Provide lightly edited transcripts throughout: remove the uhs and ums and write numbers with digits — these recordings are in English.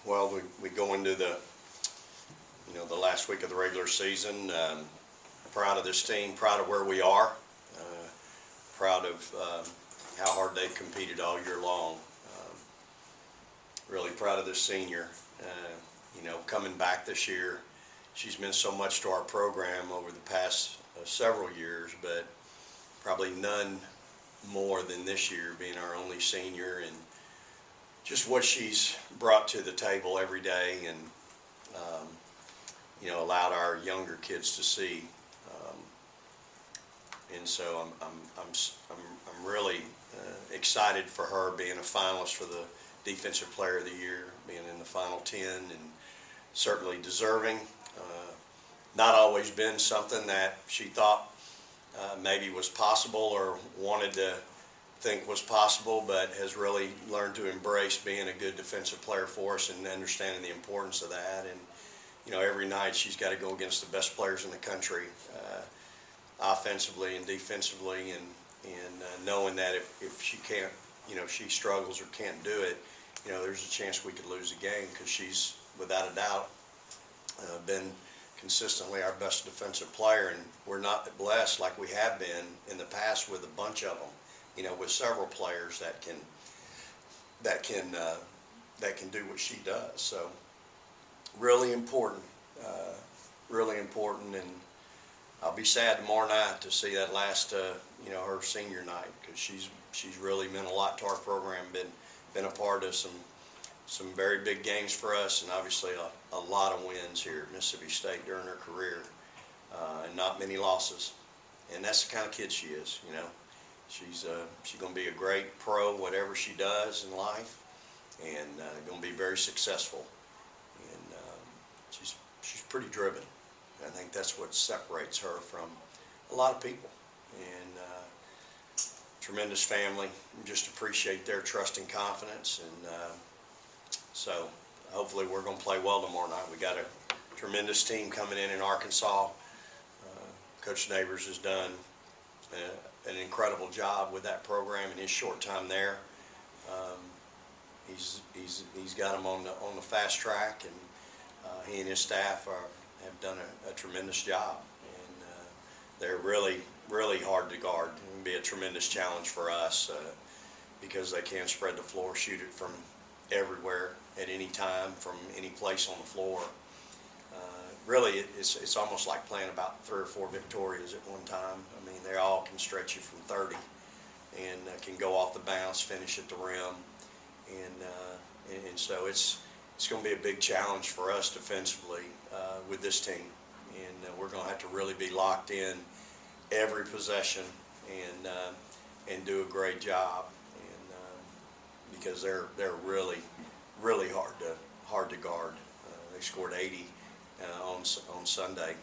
Well, we go into the the last week of the regular season. Proud of this team, proud of where we are, proud of how hard they've competed all year long. Really proud of this senior. Coming back this year, she's meant so much to our program over the past several years, but probably none more than this year, being our only senior, and just what she's brought to the table every day, and allowed our younger kids to see. And so I'm really excited for her being a finalist for the Defensive Player of the Year, being in the final 10, and certainly deserving. Not always been something that she thought maybe was possible or wanted to think was possible, but has really learned to embrace being a good defensive player for us and understanding the importance of that. And every night she's got to go against the best players in the country, offensively and defensively, and knowing that if she can't, she struggles or can't do it, there's a chance we could lose the game, because she's without a doubt been consistently our best defensive player, and we're not blessed like we have been in the past with a bunch of them, with several players that can do what she does. So really important, and I'll be sad tomorrow night to see that last, her senior night, because she's really meant a lot to our program, been a part of some very big games for us, and obviously a lot of wins here at Mississippi State during her career, and not many losses. And that's the kind of kid she is. She's going to be a great pro, whatever she does in life, and going to be very successful. And she's pretty driven. I think that's what separates her from a lot of people. And tremendous family. Just appreciate their trust and confidence. And so hopefully we're going to play well tomorrow night. We got a tremendous team coming in Arkansas. Coach Neighbors has done an incredible job with that program in his short time there. He's got them on the fast track, and he and his staff have done a tremendous job, and they're really hard to guard. It can be a tremendous challenge for us because they can spread the floor, shoot it from everywhere at any time, from any place on the floor. Really, it's almost like playing about 3 or 4 Victorias at one time. I mean, they all can stretch you from 30 and can go off the bounce, finish at the rim, and so it's going to be a big challenge for us defensively with this team, and we're going to have to really be locked in every possession and do a great job, and because they're really hard to guard. They scored 80 on Sunday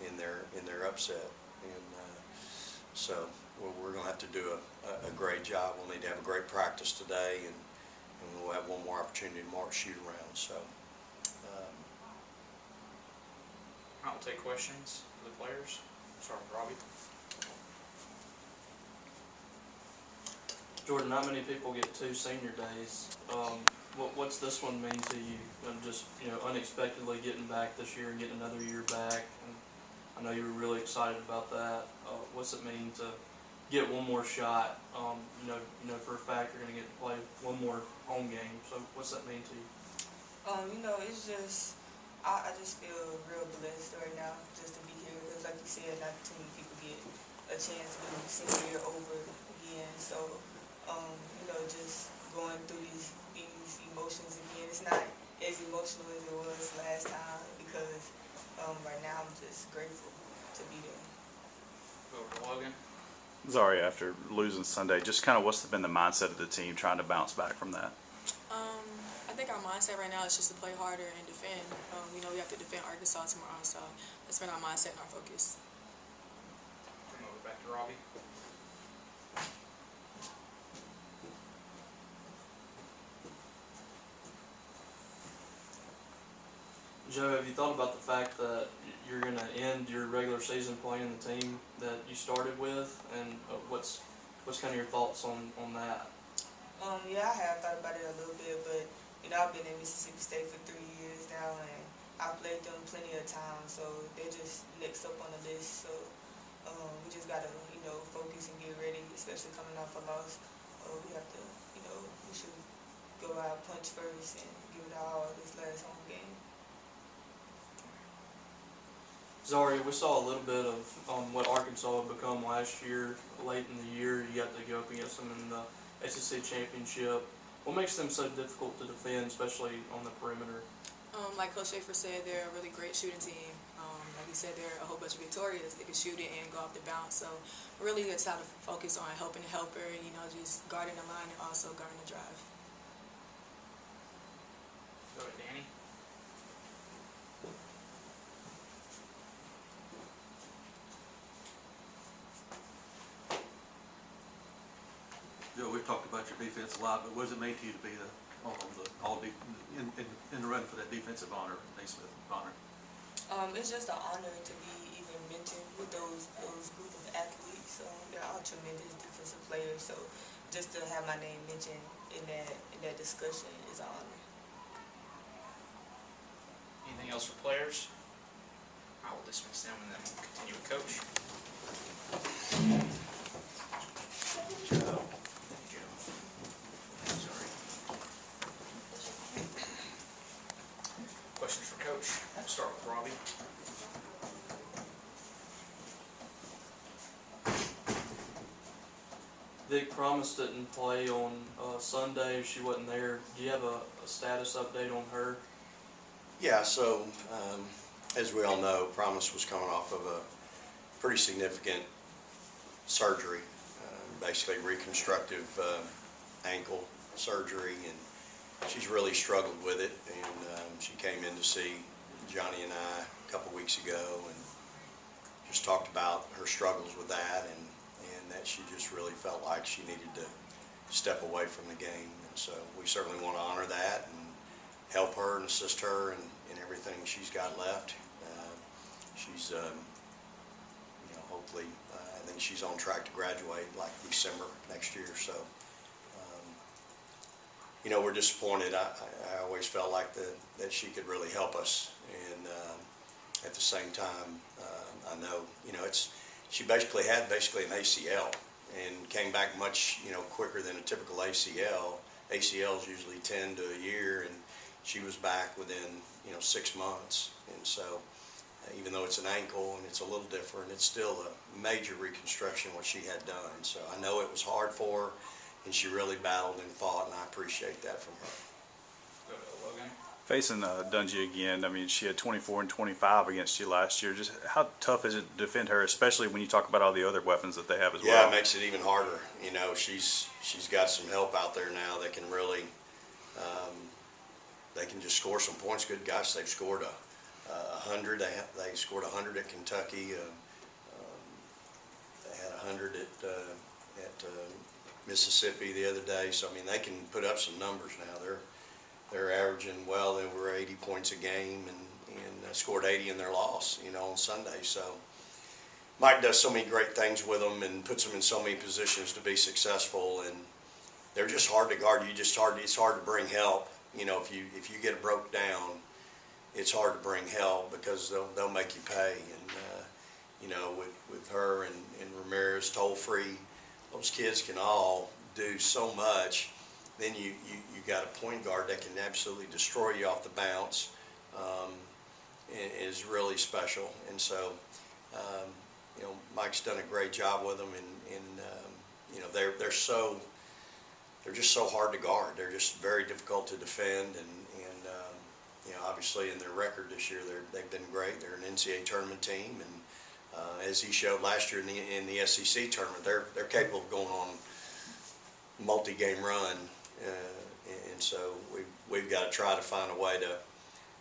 in their upset, and so we're going to have to do a great job. We'll need to have a great practice today, and we'll have one more opportunity tomorrow to shoot around. So I'll take questions for the players. Start with Robbie. Jordan, not many people get 2 senior days. What's this one mean to you? Just unexpectedly getting back this year and getting another year back. And I know you were really excited about that. What's it mean to get one more shot? For a fact you're going to get to play one more home game. So what's that mean to you? It's just I just feel real blessed right now just to be here, because like you said, not too many people get a chance to do the senior year over again. So just going through these emotions again. It's not as emotional as it was last time, because right now I'm just grateful to be there. Over to Logan. Xaria, after losing Sunday, just kind of what's been the mindset of the team trying to bounce back from that? I think our mindset right now is just to play harder and defend. We know we have to defend Arkansas tomorrow, so that's been our mindset and our focus. Come over back to Robbie. Joe, have you thought about the fact that you're going to end your regular season playing the team that you started with, and what's kind of your thoughts on that? Yeah, I have thought about it a little bit, but I've been in Mississippi State for 3 years now, and I've played them plenty of times, so they're just next up on the list. So we just gotta, focus and get ready, especially coming off a loss. We have to, we should go out punch first and give it all this last home game. Xaria, we saw a little bit of what Arkansas had become last year. Late in the year, you got to go up against them in the SEC championship. What makes them so difficult to defend, especially on the perimeter? Like Coach Schaefer said, they're a really great shooting team. Like he said, they're a whole bunch of victorious. They can shoot it and go off the bounce. So really it's how to focus on helping the helper, just guarding the line and also guarding the drive. Go to Danny. Joe, we've talked about your defense a lot, but what does it mean to you to be in the run for that defensive honor, Naismith honor? It's just an honor to be even mentored with those group of athletes. They're all tremendous defensive players. So just to have my name mentioned in that discussion is an honor. Anything else for players? I will dismiss them and then we'll continue with Coach. Joe. Sorry. Questions for Coach? We'll start with Robbie. Vic Promise didn't play on Sunday. She wasn't there. Do you have a status update on her? Yeah, so as we all know, Promise was coming off of a pretty significant surgery, basically reconstructive ankle surgery, and she's really struggled with it. And she came in to see Johnny and I a couple weeks ago and just talked about her struggles with that, and that she just really felt like she needed to step away from the game. And so we certainly want to honor that and help her and assist her in everything she's got left. She's, hopefully, I think she's on track to graduate like December next year. So, we're disappointed. I always felt like that she could really help us. And at the same time, I know, she basically had an ACL and came back much, quicker than a typical ACL. ACLs usually 10 to a year, and she was back within, 6 months. And so even though it's an ankle and it's a little different, it's still a major reconstruction what she had done. So I know it was hard for her, and she really battled and fought, and I appreciate that from her. Go to Logan. Facing Dungy again, I mean, she had 24 and 25 against you last year. Just how tough is it to defend her, especially when you talk about all the other weapons that they have as well? Yeah, it makes it even harder. She's got some help out there now that can really, they can just score some points. Good gosh, they've scored 100. They scored 100 at Kentucky. They had 100 at Mississippi the other day. So I mean, they can put up some numbers now. They're averaging well over 80 points a game and scored 80 in their loss, on Sunday. So Mike does so many great things with them and puts them in so many positions to be successful, and they're just hard to guard. It's hard to bring help. If you get broke down, it's hard to bring help because they'll make you pay. And with her and Ramirez, Toll-Free, those kids can all do so much. Then you got a point guard that can absolutely destroy you off the bounce. Is really special. And so Mike's done a great job with them, and they're just so hard to guard. They're just very difficult to defend, and obviously in their record this year they've been great. They're an NCAA tournament team, and as he showed last year in the SEC tournament, they're capable of going on multi-game run. And so we've got to try to find a way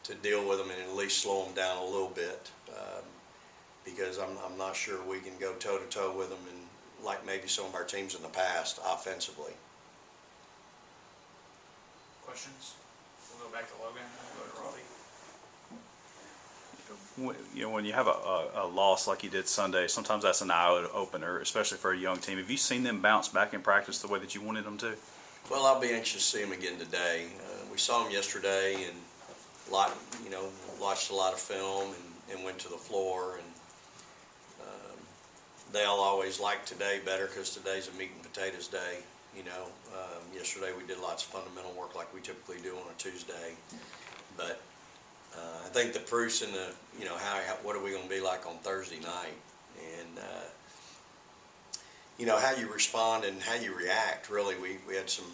to deal with them and at least slow them down a little bit, because I'm not sure we can go toe-to-toe with them and like maybe some of our teams in the past offensively. Questions? We'll go back to Logan and we'll go to Robbie. When you have a loss like you did Sunday, sometimes that's an eye opener, especially for a young team. Have you seen them bounce back in practice the way that you wanted them to? Well, I'll be anxious to see them again today. We we saw them yesterday and watched a lot of film and went to the floor, and they'll always like today better because today's a meat and potatoes day. Yesterday we did lots of fundamental work like we typically do on a Tuesday, but I think the proof's in the, what are we going to be like on Thursday night, and how you respond and how you react. Really, we had some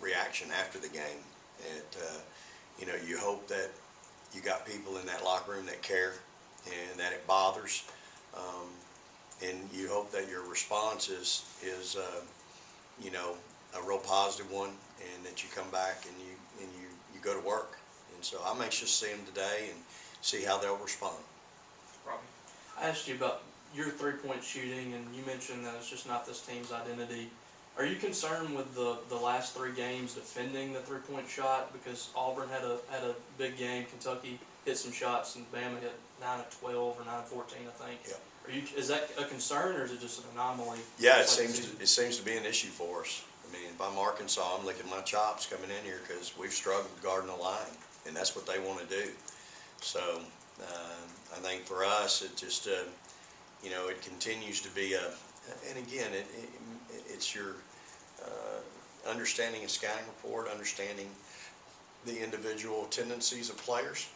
reaction after the game. You hope that you got people in that locker room that care and that it bothers, and you hope that your response is a real positive one, and that you come back and you go to work. And so I'm anxious to see them today and see how they'll respond. Robbie? I asked you about your three-point shooting, and you mentioned that it's just not this team's identity. Are you concerned with the last three games defending the three-point shot? Because Auburn had a big game, Kentucky hit some shots, and Bama hit 9 of 12 or 9 of 14, I think. Yeah. Is that a concern, or is it just an anomaly? Yeah, it Like seems to be an issue for us. I mean, if I'm Arkansas, I'm licking my chops coming in here because we've struggled guarding the line, and that's what they want to do. So I think for us, it just it continues to be and again, it's your understanding a scouting report, understanding the individual tendencies of players.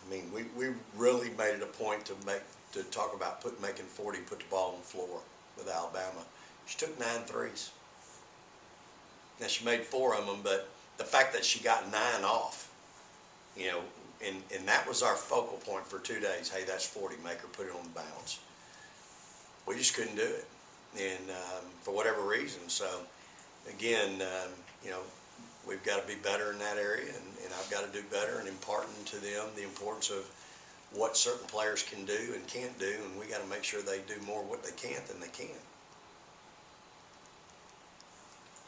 I mean, we really made it a point to talk about making 40 put the ball on the floor with Alabama. She took 9 threes. Now, she made 4 of them, but the fact that she got 9 off, and that was our focal point for 2 days. Hey, that's 40. Make her put it on the bounce. We just couldn't do it, and for whatever reason. So, again, we've got to be better in that area, and I've got to do better in imparting to them the importance of what certain players can do and can't do, and we got to make sure they do more what they can't than they can.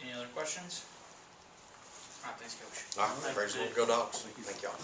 Any other questions? All right, thanks, Coach. All right, praise the Lord, go Dogs. Thank y'all.